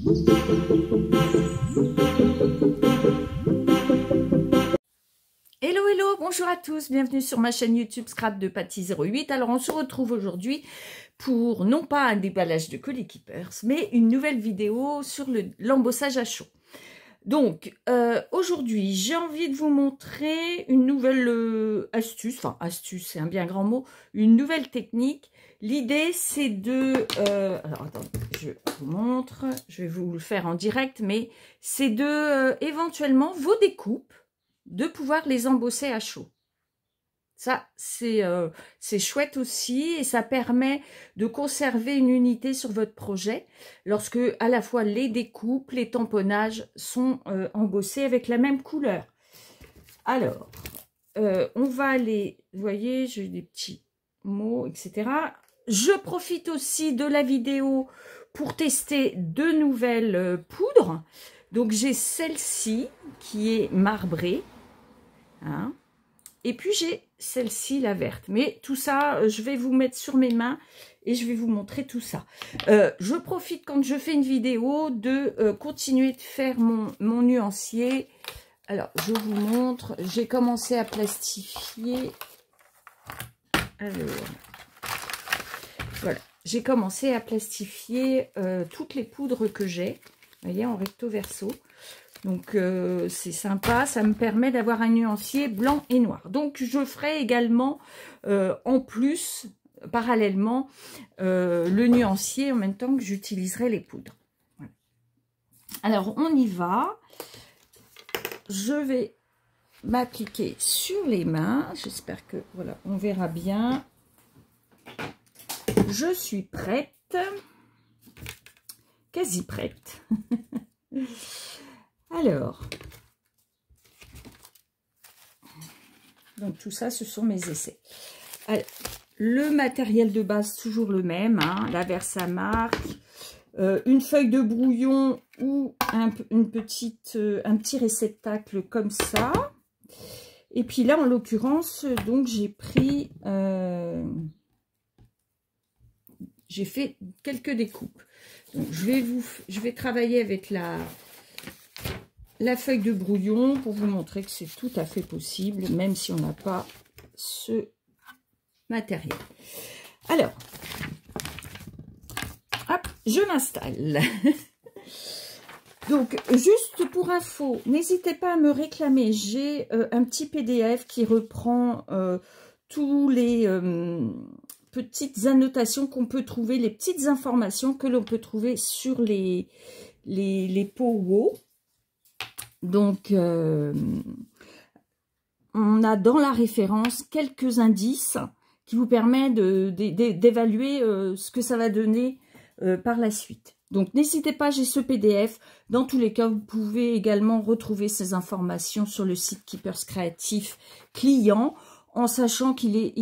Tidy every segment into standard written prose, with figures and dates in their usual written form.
Hello, hello, bonjour à tous, bienvenue sur ma chaîne YouTube Scrap de Patty08. Alors on se retrouve aujourd'hui pour non pas un déballage de colis keepers, mais une nouvelle vidéo sur l'embossage à chaud. Donc aujourd'hui j'ai envie de vous montrer une nouvelle astuce, enfin astuce c'est un bien grand mot, une nouvelle technique. L'idée c'est de, alors attendez, je vous montre, je vais vous le faire en direct, mais c'est de éventuellement vos découpes, de pouvoir les embosser à chaud. Ça, c'est chouette aussi et ça permet de conserver une unité sur votre projet lorsque à la fois les découpes, les tamponnages sont embossés avec la même couleur. Alors, on va aller, vous voyez, j'ai des petits mots, etc. Je profite aussi de la vidéo pour tester de nouvelles poudres. Donc, j'ai celle-ci qui est marbrée. Hein. Et puis j'ai celle-ci, la verte. Mais tout ça, je vais vous mettre sur mes mains et je vais vous montrer tout ça. Je profite quand je fais une vidéo de continuer de faire mon nuancier. Alors, je vous montre. J'ai commencé à plastifier. Alors, voilà. J'ai commencé à plastifier toutes les poudres que j'ai. Vous voyez, en recto verso. Donc, c'est sympa, ça me permet d'avoir un nuancier blanc et noir. Donc, je ferai également, en plus, parallèlement, le nuancier en même temps que j'utiliserai les poudres. Voilà. Alors, on y va. Je vais m'appliquer sur les mains. J'espère que, voilà, on verra bien. Je suis prête. Quasi prête. Alors, donc tout ça, ce sont mes essais. Alors, le matériel de base, toujours le même, hein, la Versamark, une feuille de brouillon ou un petit réceptacle comme ça. Et puis là, en l'occurrence, donc j'ai pris, j'ai fait quelques découpes. Donc, je vais travailler avec la feuille de brouillon pour vous montrer que c'est tout à fait possible, même si on n'a pas ce matériel. Alors, hop, je m'installe. Donc, juste pour info, n'hésitez pas à me réclamer. J'ai un petit PDF qui reprend tous les petites annotations qu'on peut trouver, les petites informations que l'on peut trouver sur les pots WOW. Donc, on a dans la référence quelques indices qui vous permettent d'évaluer ce que ça va donner par la suite. Donc, n'hésitez pas, j'ai ce PDF. Dans tous les cas, vous pouvez également retrouver ces informations sur le site Keepers Créatifs Client, en sachant qu'il est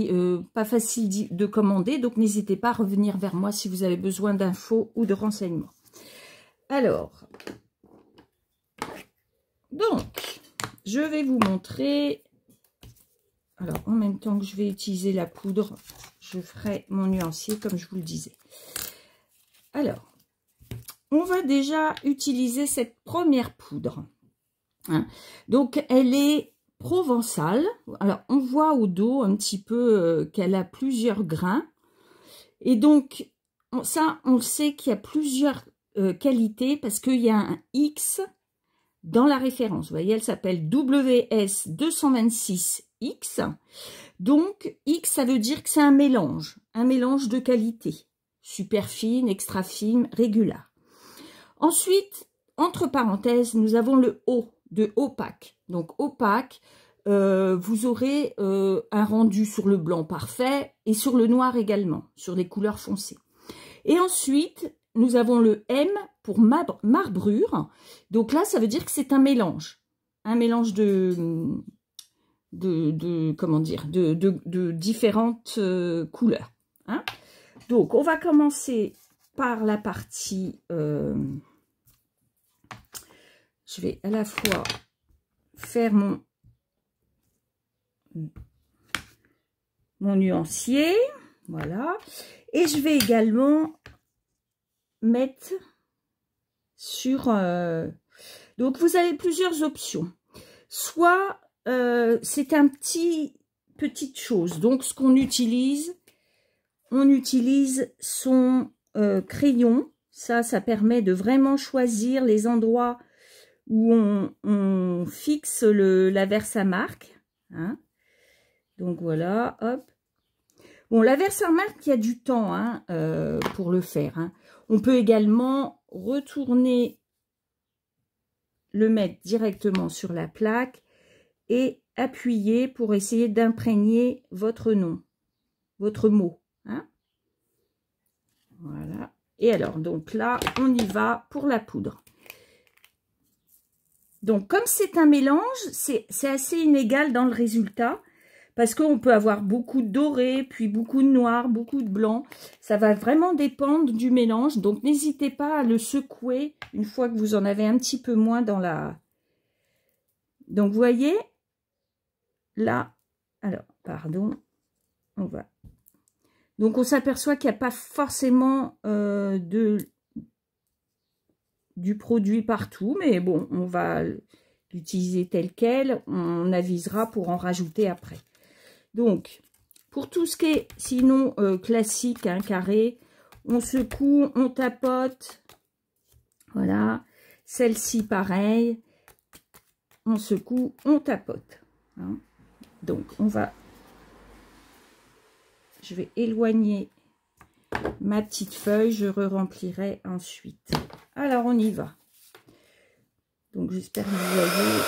pas facile de commander. Donc, n'hésitez pas à revenir vers moi si vous avez besoin d'infos ou de renseignements. Alors, donc, je vais vous montrer. Alors, en même temps que je vais utiliser la poudre, je ferai mon nuancier comme je vous le disais. Alors, on va déjà utiliser cette première poudre. Hein. Donc, elle est provençale. Alors, on voit au dos un petit peu qu'elle a plusieurs grains. Et donc, ça, on sait qu'il y a plusieurs qualités parce qu'il y a un X dans la référence. Vous voyez, elle s'appelle WS226X. Donc, X, ça veut dire que c'est un mélange de qualité. Super fine, extra fine, régulière. Ensuite, entre parenthèses, nous avons le O de opaque. Donc, opaque, vous aurez un rendu sur le blanc parfait et sur le noir également, sur les couleurs foncées. Et ensuite, nous avons le M pour marbrure. Donc là, ça veut dire que c'est un mélange. Un mélange comment dire, de différentes couleurs. Hein. Donc, on va commencer par la partie... je vais à la fois faire mon nuancier. Voilà. Et je vais également mettre sur... Donc, vous avez plusieurs options. Soit, c'est un petite chose. Donc, ce qu'on utilise, on utilise son crayon. Ça permet de vraiment choisir les endroits où on fixe la Versamark. Hein. Donc, voilà, hop. Bon, la Versamark, il y a du temps hein, pour le faire. Hein. On peut également retourner, le mettre directement sur la plaque et appuyer pour essayer d'imprégner votre nom, votre mot. Hein. Voilà. Et alors, donc là, on y va pour la poudre. Donc, comme c'est un mélange, c'est assez inégal dans le résultat. Parce qu'on peut avoir beaucoup de doré, puis beaucoup de noir, beaucoup de blanc. Ça va vraiment dépendre du mélange. Donc, n'hésitez pas à le secouer une fois que vous en avez un petit peu moins dans la... Donc, vous voyez, là, alors, pardon, on va... Donc, on s'aperçoit qu'il n'y a pas forcément du produit partout. Mais bon, on va l'utiliser tel quel. On avisera pour en rajouter après. Donc, pour tout ce qui est, sinon, classique, hein, carré, on secoue, on tapote. Voilà. Celle-ci, pareil. On secoue, on tapote. Hein. Donc, je vais éloigner ma petite feuille. Je re-remplirai ensuite. Alors, on y va. Donc, j'espère que vous voyez...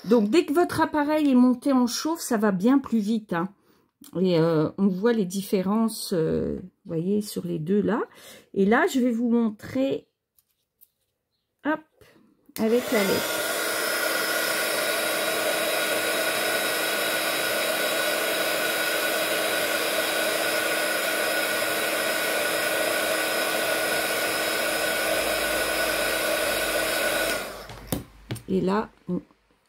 Donc, dès que votre appareil est monté en chauffe, ça va bien plus vite. Hein. Et on voit les différences, vous voyez, sur les deux là. Et là, je vais vous montrer, hop, avec la lettre. Et là, bon,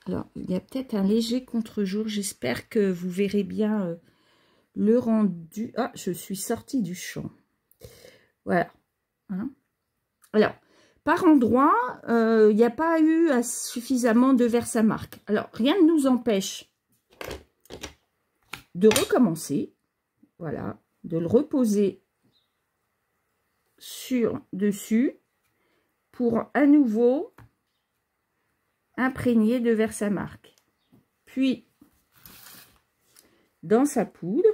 alors, il y a peut-être un léger contre-jour. J'espère que vous verrez bien le rendu. Ah, je suis sortie du champ. Voilà. Hein. Alors, par endroit, il n'y a pas eu suffisamment de Versamark. Alors, rien ne nous empêche de recommencer. Voilà. De le reposer dessus pour à nouveau imprégné de Versamark. Puis, dans sa poudre,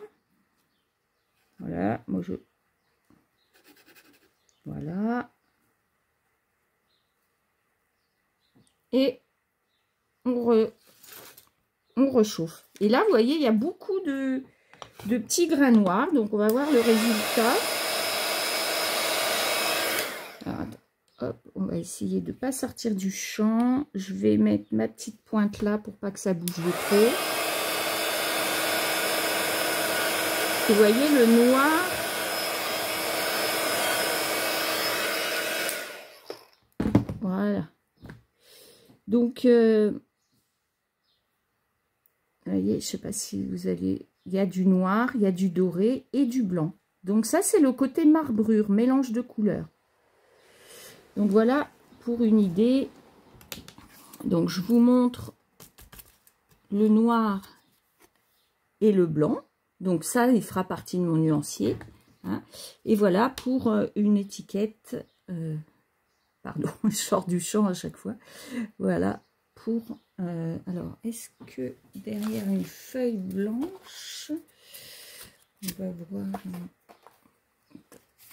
voilà, voilà. Et on rechauffe. Et là, vous voyez, il y a beaucoup de petits grains noirs. Donc, on va voir le résultat. Alors, attends. Hop, on va essayer de ne pas sortir du champ. Je vais mettre ma petite pointe là pour pas que ça bouge de trop. Et vous voyez le noir. Voilà. Donc, vous voyez, je ne sais pas si vous allez... Il y a du noir, il y a du doré et du blanc. Donc ça, c'est le côté marbrure, mélange de couleurs. Donc voilà pour une idée. Donc je vous montre le noir et le blanc. Donc ça, il fera partie de mon nuancier. Hein. Et voilà pour une étiquette. Pardon, je sors du champ à chaque fois. Voilà pour... alors, est-ce que derrière une feuille blanche, on va voir...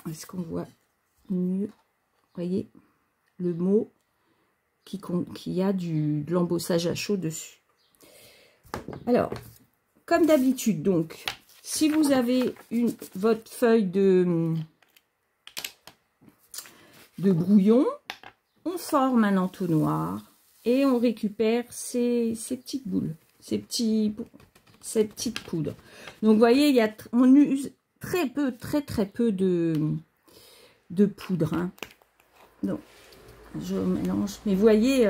Est-ce qu'on voit mieux? Voyez le mot qui a de l'embossage à chaud dessus. Alors, comme d'habitude, donc, si vous avez votre feuille de brouillon, on forme un entonnoir et on récupère ces petites boules. cette petite poudre. Donc, vous voyez, on use très peu de poudre. Hein. Donc, je mélange. Mais vous voyez,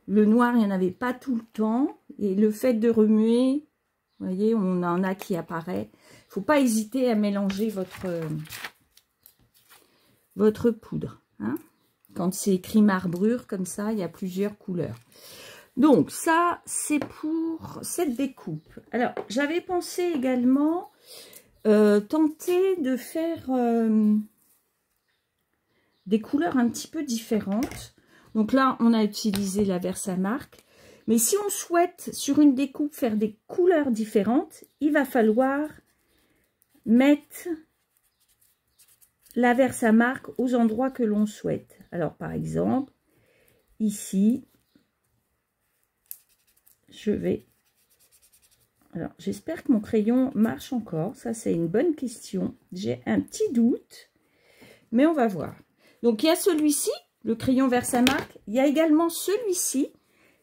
le noir, il n'y en avait pas tout le temps. Et le fait de remuer, vous voyez, on en a qui apparaît. Il ne faut pas hésiter à mélanger votre poudre. Hein. Quand c'est écrit marbrure, comme ça, il y a plusieurs couleurs. Donc, ça, c'est pour cette découpe. Alors, j'avais pensé également tenter de faire des couleurs un petit peu différentes. Donc là, on a utilisé la Versamark. Mais si on souhaite, sur une découpe, faire des couleurs différentes, il va falloir mettre la Versamark aux endroits que l'on souhaite. Alors, par exemple, ici, je vais... Alors, j'espère que mon crayon marche encore. Ça, c'est une bonne question. J'ai un petit doute, mais on va voir. Donc, il y a celui-ci, le crayon Versamark. Il y a également celui-ci,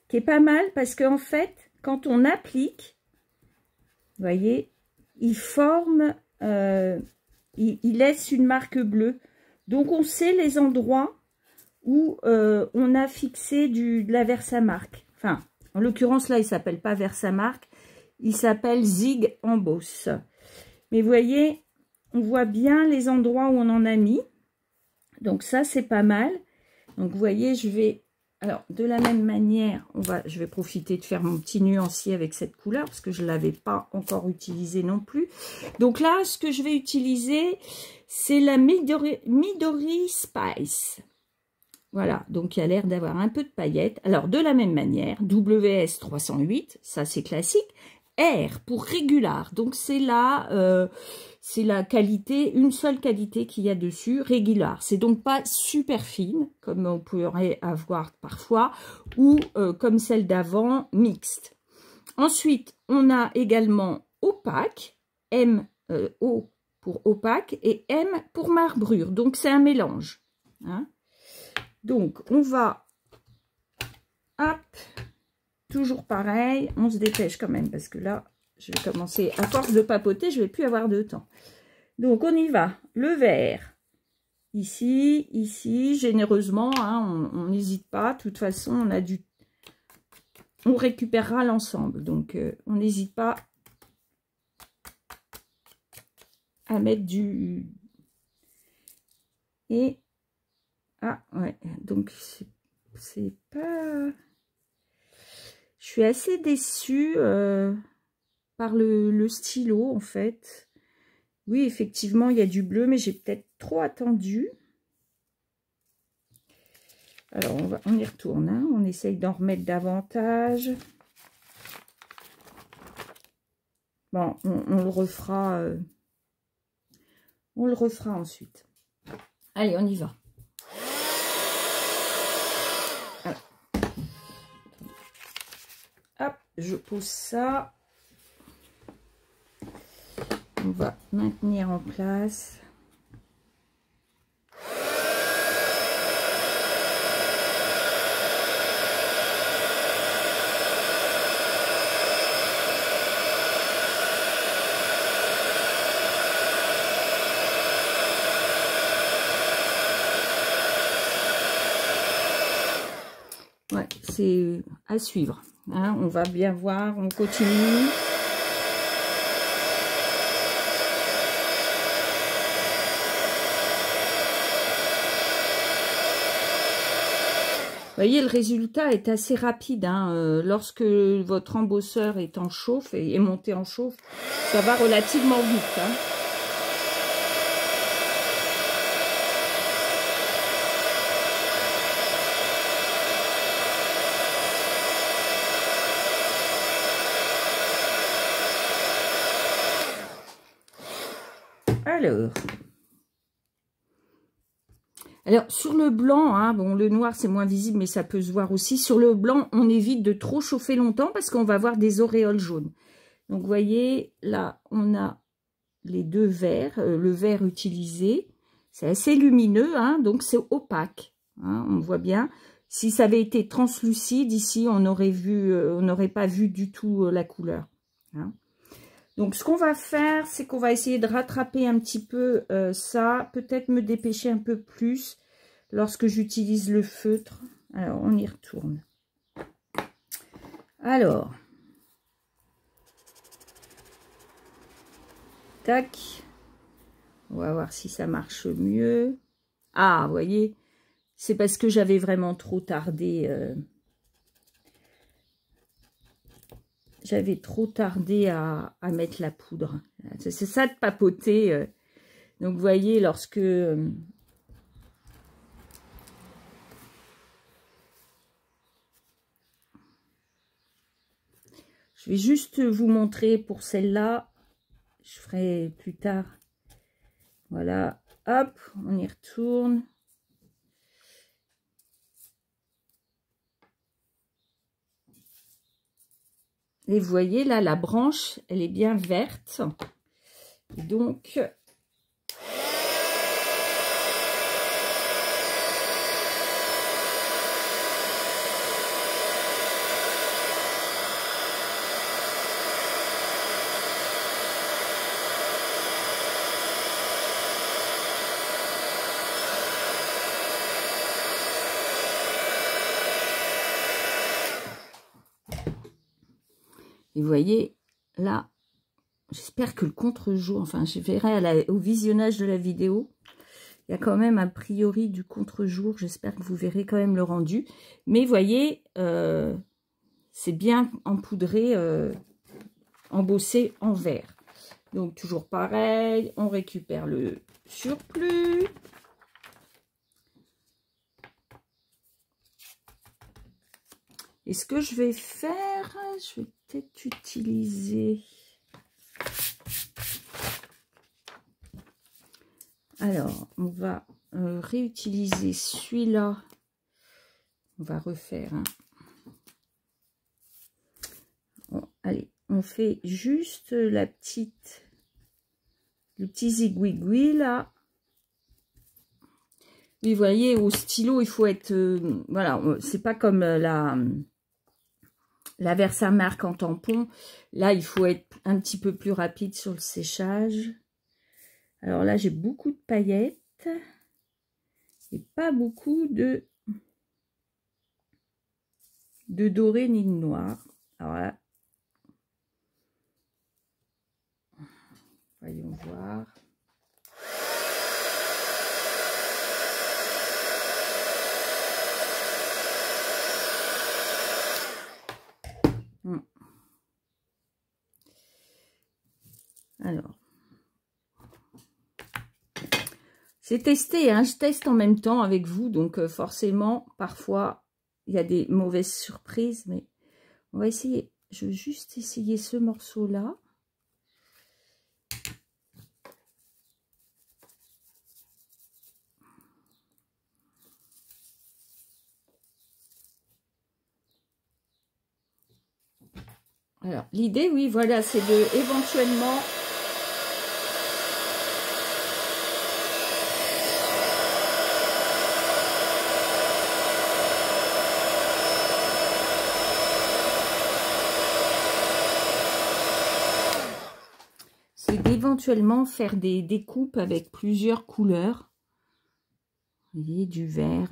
qui est pas mal parce qu'en fait, quand on applique, vous voyez, il forme, il laisse une marque bleue. Donc, on sait les endroits où on a fixé de la Versamark. Enfin, en l'occurrence, là, il ne s'appelle pas Versamark. Il s'appelle Zig Emboss. Mais vous voyez, on voit bien les endroits où on en a mis. Donc ça, c'est pas mal. Donc vous voyez, je vais... Alors, de la même manière, je vais profiter de faire mon petit nuancier avec cette couleur parce que je ne l'avais pas encore utilisé non plus. Donc là, ce que je vais utiliser, c'est la Midori Spice. Voilà, donc il y a l'air d'avoir un peu de paillettes. Alors, de la même manière, WS 308, ça c'est classique. R pour régular, donc c'est la qualité, une seule qualité qu'il y a dessus, régular. C'est donc pas super fine, comme on pourrait avoir parfois, ou comme celle d'avant, mixte. Ensuite, on a également opaque, O pour opaque et M pour marbrure. Donc, c'est un mélange. Hein. Donc, on va... Hop, toujours pareil, on se dépêche quand même parce que là, je vais commencer, à force de papoter, je ne vais plus avoir de temps. Donc, on y va. Le vert, ici, ici, généreusement, hein, on n'hésite pas. De toute façon, on récupérera l'ensemble. Donc, on n'hésite pas à mettre du... Et... Ah, ouais, donc, c'est pas... Je suis assez déçue par le stylo, en fait. Oui, effectivement, il y a du bleu, mais j'ai peut-être trop attendu. Alors, on y retourne. Hein. On essaye d'en remettre davantage. Bon, on le refera. On le refera ensuite. Allez, on y va. Hop, je pose ça. On va maintenir en place. Ouais, c'est à suivre. Hein, on va bien voir, on continue. Vous voyez, le résultat est assez rapide. Hein. Lorsque votre embosseur est en chauffe et est monté en chauffe, ça va relativement vite. Hein. Alors, sur le blanc, hein, bon, le noir, c'est moins visible, mais ça peut se voir aussi. Sur le blanc, on évite de trop chauffer longtemps parce qu'on va avoir des auréoles jaunes. Donc, vous voyez, là, on a les deux verts. Le vert utilisé, c'est assez lumineux, hein, donc c'est opaque. Hein, on voit bien. Si ça avait été translucide, ici, on n'aurait pas vu du tout la couleur. Hein. Donc, ce qu'on va faire, c'est qu'on va essayer de rattraper un petit peu ça. Peut-être me dépêcher un peu plus lorsque j'utilise le feutre. Alors, on y retourne. Alors. Tac. On va voir si ça marche mieux. Ah, vous voyez, c'est parce que j'avais vraiment trop tardé. J'avais trop tardé à mettre la poudre. C'est ça de papoter. Donc, vous voyez, lorsque... je vais juste vous montrer pour celle-là. Je ferai plus tard. Voilà. Hop, on y retourne. Et vous voyez, là, la branche, elle est bien verte. Et donc... Et vous voyez, là, j'espère que le contre-jour, enfin, je verrai au visionnage de la vidéo, il y a quand même a priori du contre-jour. J'espère que vous verrez quand même le rendu. Mais vous voyez, c'est bien empoudré, embossé en vert. Donc, toujours pareil, on récupère le surplus. Et ce que je vais faire, je vais peut-être utiliser... Alors, on va réutiliser celui-là. On va refaire. Hein. Bon, allez, on fait juste le petit zigouigoui là. Oui, vous voyez, au stylo, il faut être... voilà, c'est pas comme la Versamark en tampon. Là, il faut être un petit peu plus rapide sur le séchage. Alors là, j'ai beaucoup de paillettes et pas beaucoup de doré ni de noir. Alors là, voyons voir. Alors, c'est testé, hein, je teste en même temps avec vous, donc forcément, parfois, il y a des mauvaises surprises, mais on va essayer. Je veux juste essayer ce morceau-là. Alors, l'idée, oui, voilà, c'est de éventuellement... c'est d'éventuellement faire des découpes avec plusieurs couleurs. Vous voyez, du vert,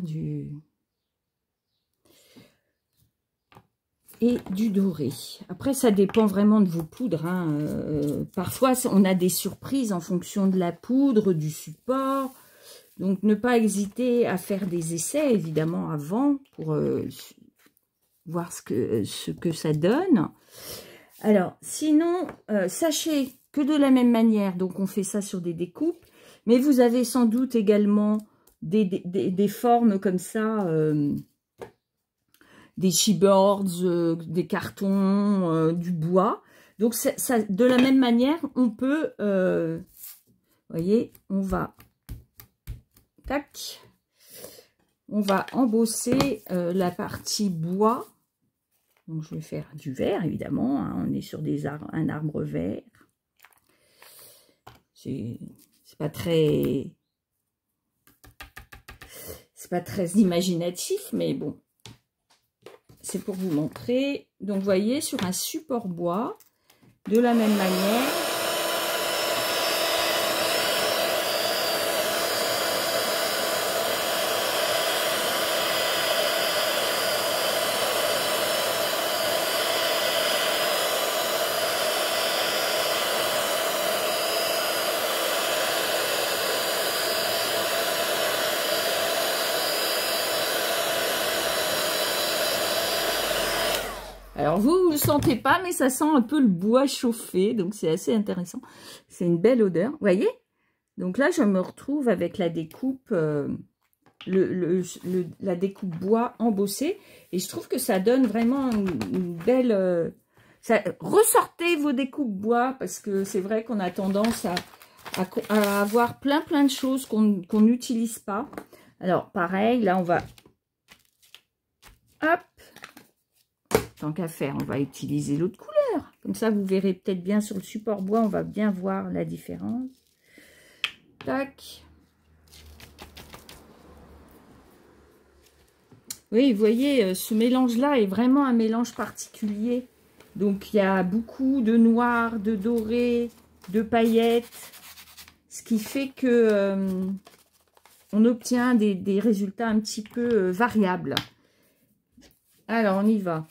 et du doré. Après, ça dépend vraiment de vos poudres. Hein. Parfois, on a des surprises en fonction de la poudre, du support. Donc, ne pas hésiter à faire des essais, évidemment, avant, pour voir ce que ça donne. Alors, sinon, sachez que de la même manière, donc on fait ça sur des découpes, mais vous avez sans doute également des formes comme ça, des chipboards, des cartons, du bois. Donc, ça, de la même manière, on peut, vous voyez, on va, tac, on va embosser la partie bois. Donc, je vais faire du vert, évidemment. Hein, on est sur un arbre vert. C'est pas très... c'est pas très imaginatif, mais bon. c'est pour vous montrer. Donc, vous voyez, sur un support bois, de la même manière. Alors, vous ne le sentez pas, mais ça sent un peu le bois chauffé. Donc, c'est assez intéressant. C'est une belle odeur. Vous voyez? Donc là, je me retrouve avec la découpe, la découpe bois embossée. Et je trouve que ça donne vraiment une belle... ressortez vos découpes bois, parce que c'est vrai qu'on a tendance à avoir plein de choses qu'on n'utilise pas. Alors, pareil, là, on va... Hop! Tant qu'à faire, on va utiliser l'autre couleur. Comme ça, vous verrez peut-être bien sur le support bois, on va bien voir la différence. Tac. Oui, vous voyez, ce mélange-là est vraiment un mélange particulier. Donc, il y a beaucoup de noir, de doré, de paillettes. Ce qui fait que on obtient des résultats un petit peu variables. Alors, on y va.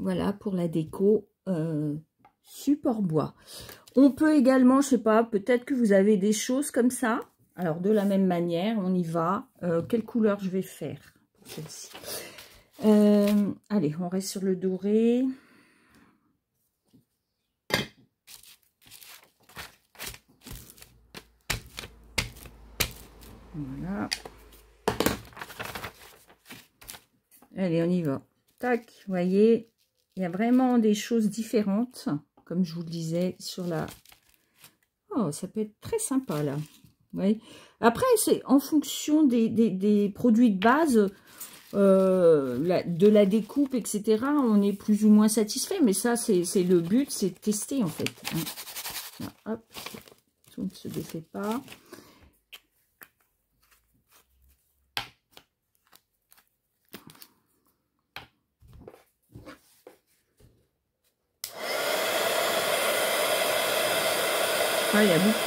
Voilà pour la déco support bois. On peut également, je sais pas, peut-être que vous avez des choses comme ça. Alors, de la même manière, on y va. Quelle couleur je vais faire pour celle-ci? Allez, on reste sur le doré. Voilà. Allez, on y va. Tac, vous voyez, il y a vraiment des choses différentes, comme je vous le disais, sur la... Oh, ça peut être très sympa, là. Vous voyez. Après, c'est en fonction des produits de base, de la découpe, etc. On est plus ou moins satisfait, mais ça, c'est le but, c'est de tester, en fait. Là, hop, tout ne se défait pas. Ah, il y a beaucoup.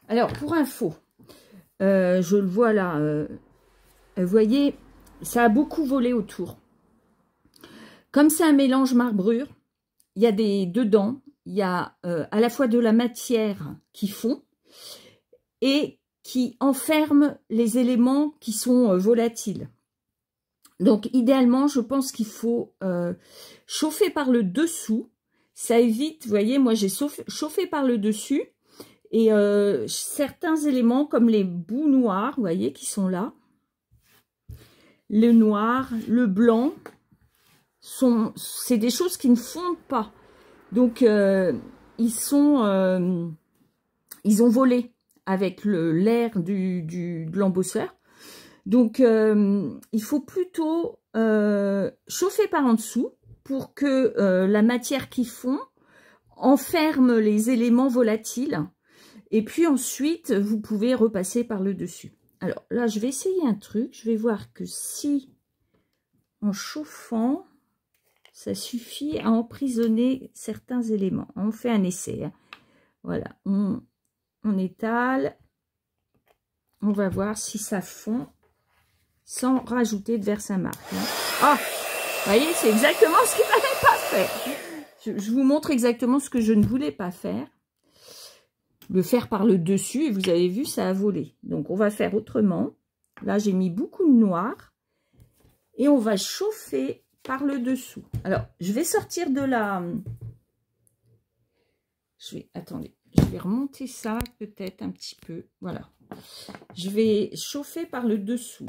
Alors, pour info, je le vois là, vous voyez, ça a beaucoup volé autour. Comme c'est un mélange marbrure, il y a dedans, il y a à la fois de la matière qui fond et qui enferme les éléments qui sont volatiles. Donc, idéalement, je pense qu'il faut chauffer par le dessous. Ça évite, vous voyez, moi j'ai chauffé par le dessus. Et certains éléments comme les bouts noirs, vous voyez, qui sont là. Le noir, le blanc, c'est des choses qui ne fondent pas. Donc, ils ont volé avec l'air de l'embosseur. Donc, il faut plutôt chauffer par en dessous pour que la matière qui fond enferme les éléments volatiles. Et puis ensuite, vous pouvez repasser par le dessus. Alors là, je vais essayer un truc. Je vais voir que si, en chauffant, ça suffit à emprisonner certains éléments. On fait un essai. Hein. Voilà, on étale. On va voir si ça fond sans rajouter de Versamark. Hein. Ah, vous voyez, c'est exactement ce qu'il ne fallait pas faire. Je vous montre exactement ce que je ne voulais pas faire. Le faire par le dessus, et vous avez vu, ça a volé. Donc, on va faire autrement. Là, j'ai mis beaucoup de noir. Et on va chauffer par le dessous. Alors, je vais sortir de la... Attendez, je vais remonter ça peut-être un petit peu. Voilà. Je vais chauffer par le dessous.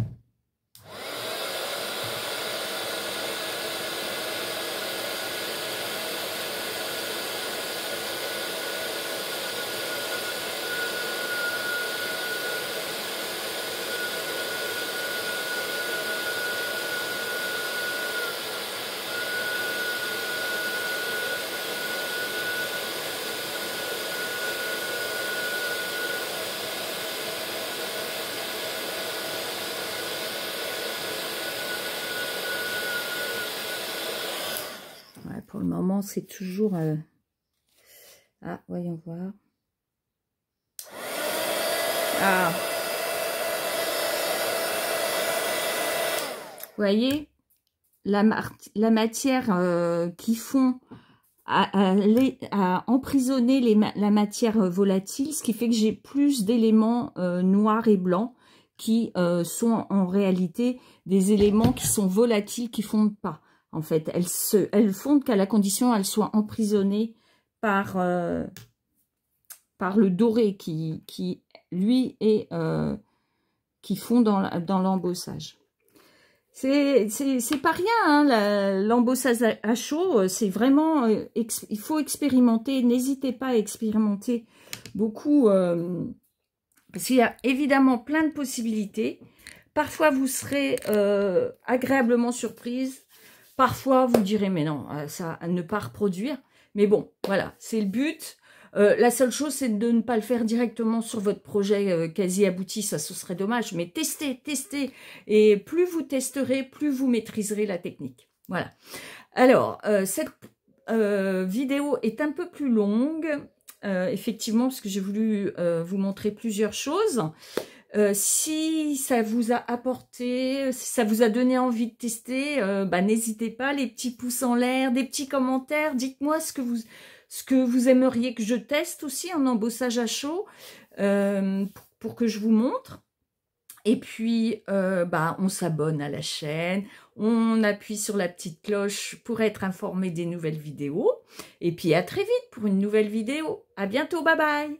Ouais, pour le moment, c'est toujours... Ah, voyons voir. Ah. Vous voyez, la matière qui fond à emprisonner la matière volatile, ce qui fait que j'ai plus d'éléments noirs et blancs qui sont en réalité des éléments qui sont volatiles, qui fondent pas. En fait, elles fondent qu'à la condition elles soient emprisonnées par le doré qui lui est qui fond dans l'embossage. C'est pas rien, hein, l'embossage à chaud, c'est vraiment, il faut expérimenter, n'hésitez pas à expérimenter beaucoup, parce qu'il y a évidemment plein de possibilités. Parfois, vous serez agréablement surprise, parfois, vous direz, mais non, ça, à ne pas reproduire. Mais bon, voilà, c'est le but. La seule chose, c'est de ne pas le faire directement sur votre projet quasi abouti, ça ce serait dommage, mais testez, testez, et plus vous testerez, plus vous maîtriserez la technique. Voilà. Alors, cette vidéo est un peu plus longue, effectivement, parce que j'ai voulu vous montrer plusieurs choses. Si ça vous a apporté, si ça vous a donné envie de tester, n'hésitez pas, les petits pouces en l'air, des petits commentaires, dites-moi ce que vous aimeriez que je teste aussi en embossage à chaud pour que je vous montre. Et puis, on s'abonne à la chaîne, on appuie sur la petite cloche pour être informé des nouvelles vidéos. Et puis, à très vite pour une nouvelle vidéo. À bientôt, bye bye!